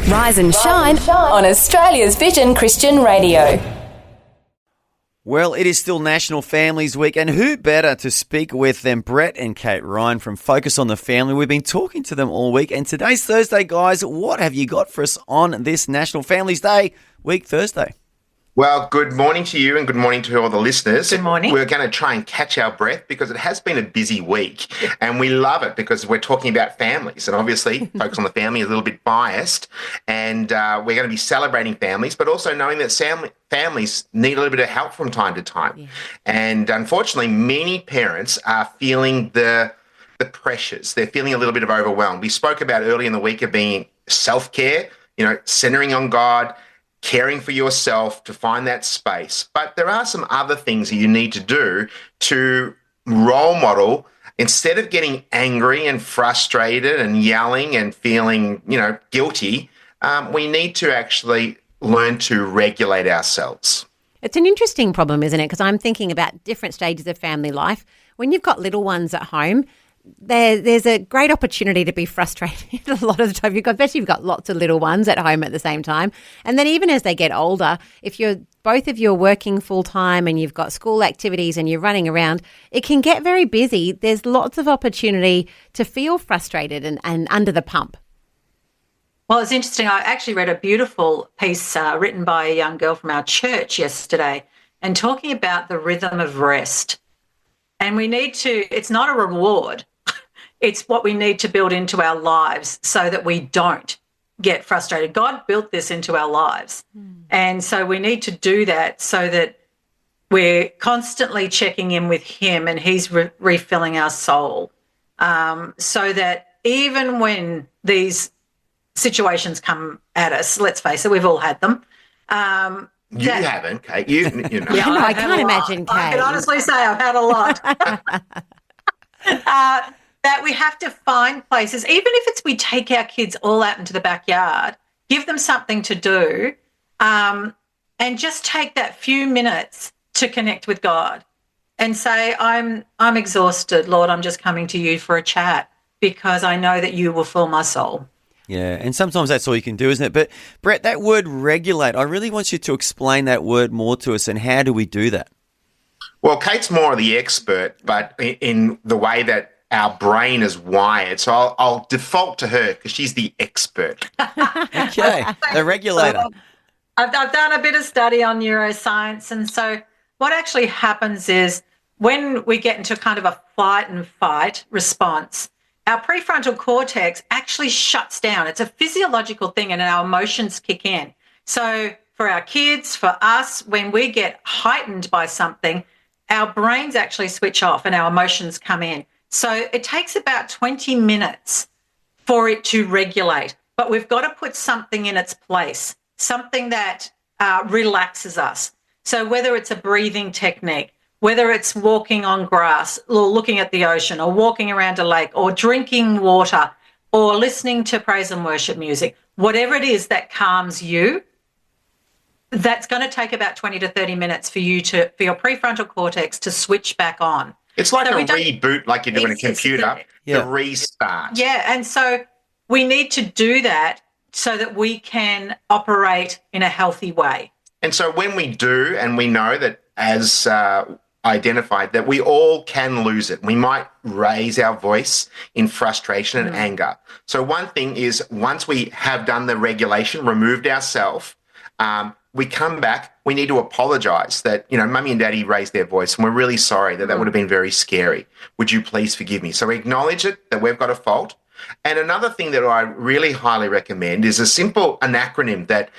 Rise and shine on Australia's Vision Christian Radio. Well, it is still National Families Week, and who better to speak with than Brett and Kate Ryan from Focus on the Family. We've been talking to them all week, and today's Thursday, guys. What have you got for us on this National Families Day week, Thursday? Well, good morning to you and good morning to all the listeners. Good morning. We're going to try and catch our breath because it has been a busy week and we love it because we're talking about families, and obviously Focus on the Family is a little bit biased, and we're going to be celebrating families, but also knowing that families need a little bit of help from time to time. Yeah. And unfortunately, many parents are feeling the pressures. They're feeling a little bit of overwhelmed. We spoke about early in the week of being self-care, centering on God, caring for yourself to find that space. But there are some other things that you need to do to role model. Instead of getting angry and frustrated and yelling and feeling, guilty, we need to actually learn to regulate ourselves. It's an interesting problem, isn't it? Because I'm thinking about different stages of family life. When you've got little ones at home, there's a great opportunity to be frustrated a lot of the time, especially if you've got lots of little ones at home at the same time. And then even as they get older, if both of you are working full time and you've got school activities and you're running around, it can get very busy. There's lots of opportunity to feel frustrated and under the pump. Well, it's interesting. I actually read a beautiful piece written by a young girl from our church yesterday and talking about the rhythm of rest. And we need to, it's not a reward. It's what we need to build into our lives so that we don't get frustrated. God built this into our lives. And so we need to do that so that we're constantly checking in with him and he's refilling our soul, so that even when these situations come at us, let's face it, we've all had them. You haven't, Kate. You know. Yeah, I can't imagine, Kate. I can honestly say I've had a lot. That we have to find places, even if it's we take our kids all out into the backyard, give them something to do, and just take that few minutes to connect with God and say, I'm exhausted, Lord, I'm just coming to you for a chat because I know that you will fill my soul. Yeah, and sometimes that's all you can do, isn't it? But Brett, that word regulate, I really want you to explain that word more to us, and how do we do that? Well, Kate's more of the expert, but in the way that our brain is wired. So I'll default to her because she's the expert. Okay, the regulator. So I've done a bit of study on neuroscience. And so what actually happens is when we get into kind of a flight and fight response, our prefrontal cortex actually shuts down. It's a physiological thing and our emotions kick in. So for our kids, for us, when we get heightened by something, our brains actually switch off and our emotions come in. So it takes about 20 minutes for it to regulate, but we've got to put something in its place, something that relaxes us. So whether it's a breathing technique, whether it's walking on grass or looking at the ocean or walking around a lake or drinking water or listening to praise and worship music, whatever it is that calms you, that's going to take about 20 to 30 minutes for your prefrontal cortex to switch back on. It's like a reboot, like you do in a computer, yeah. The restart. Yeah, and so we need to do that so that we can operate in a healthy way. And so when we do, and we know that as identified, that we all can lose it. We might raise our voice in frustration and anger. So one thing is once we have done the regulation, removed ourselves, we come back, we need to apologise that, mummy and daddy raised their voice and we're really sorry that would have been very scary. Would you please forgive me? So we acknowledge it, that we've got a fault. And another thing that I really highly recommend is a simple acronym that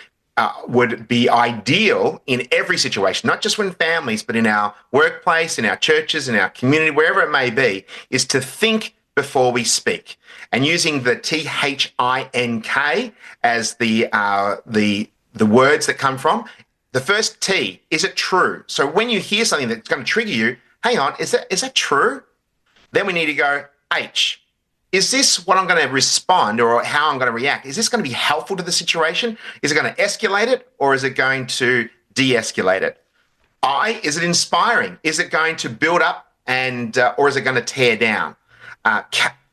would be ideal in every situation, not just when families, but in our workplace, in our churches, in our community, wherever it may be, is to think before we speak. And using the THINK as the words that come from. The first T, is it true? So when you hear something that's going to trigger you, hang on, is that true? Then we need to go H. Is this what I'm going to respond or how I'm going to react? Is this going to be helpful to the situation? Is it going to escalate it or is it going to de-escalate it? I, is it inspiring? Is it going to build up or is it going to tear down?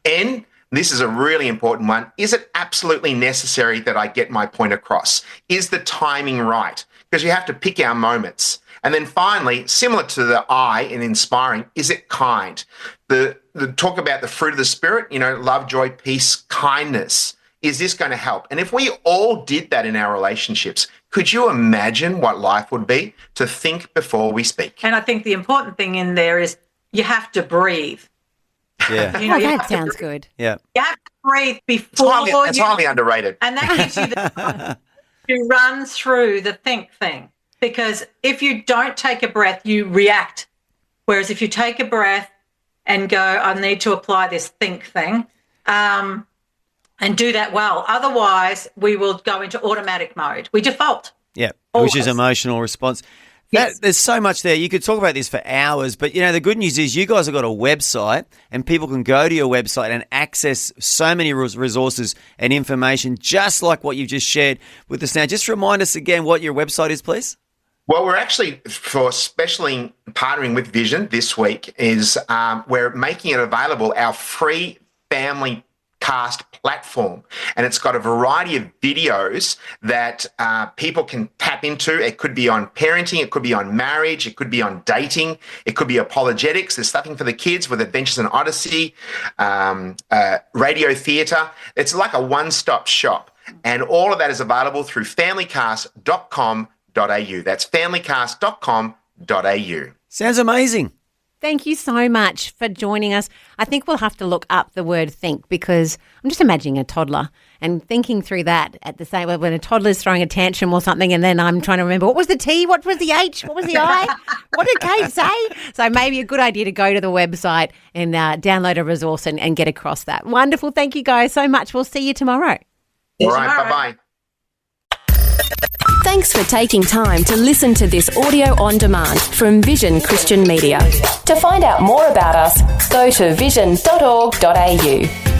N, This is a really important one. Is it absolutely necessary that I get my point across? Is the timing right? Because you have to pick our moments. And then finally, similar to the I in inspiring, is it kind? The talk about the fruit of the Spirit, love, joy, peace, kindness. Is this going to help? And if we all did that in our relationships, could you imagine what life would be? To think before we speak. And I think the important thing in there is you have to breathe. Yeah. That sounds good. Yeah. You have to breathe before it's highly underrated. And that gives you the time to run through the think thing. Because if you don't take a breath, you react. Whereas if you take a breath and go, I need to apply this think thing, and do that well. Otherwise, we will go into automatic mode. We default. Yeah, Always. which is emotional response. Yes. There's so much there. You could talk about this for hours, but, the good news is you guys have got a website and people can go to your website and access so many resources and information just like what you've just shared with us now. Just remind us again what your website is, please. Well, we're actually, for especially partnering with Vision this week, is we're making it available, our free family cast platform. And it's got a variety of videos that people can tap into. It could be on parenting, it could be on marriage, it could be on dating, it could be apologetics. There's something for the kids with Adventures in Odyssey, radio theatre. It's like a one-stop shop. And all of that is available through familycast.com.au. That's familycast.com.au. Sounds amazing. Thank you so much for joining us. I think we'll have to look up the word think because I'm just imagining a toddler and thinking through that at the same when a toddler's throwing a tantrum or something and then I'm trying to remember what was the T, what was the H, what was the I, what did Kate say? So maybe a good idea to go to the website and download a resource and get across that. Wonderful. Thank you guys so much. We'll see you tomorrow. All right, bye-bye. Thanks for taking time to listen to this audio on demand from Vision Christian Media. To find out more about us, go to vision.org.au.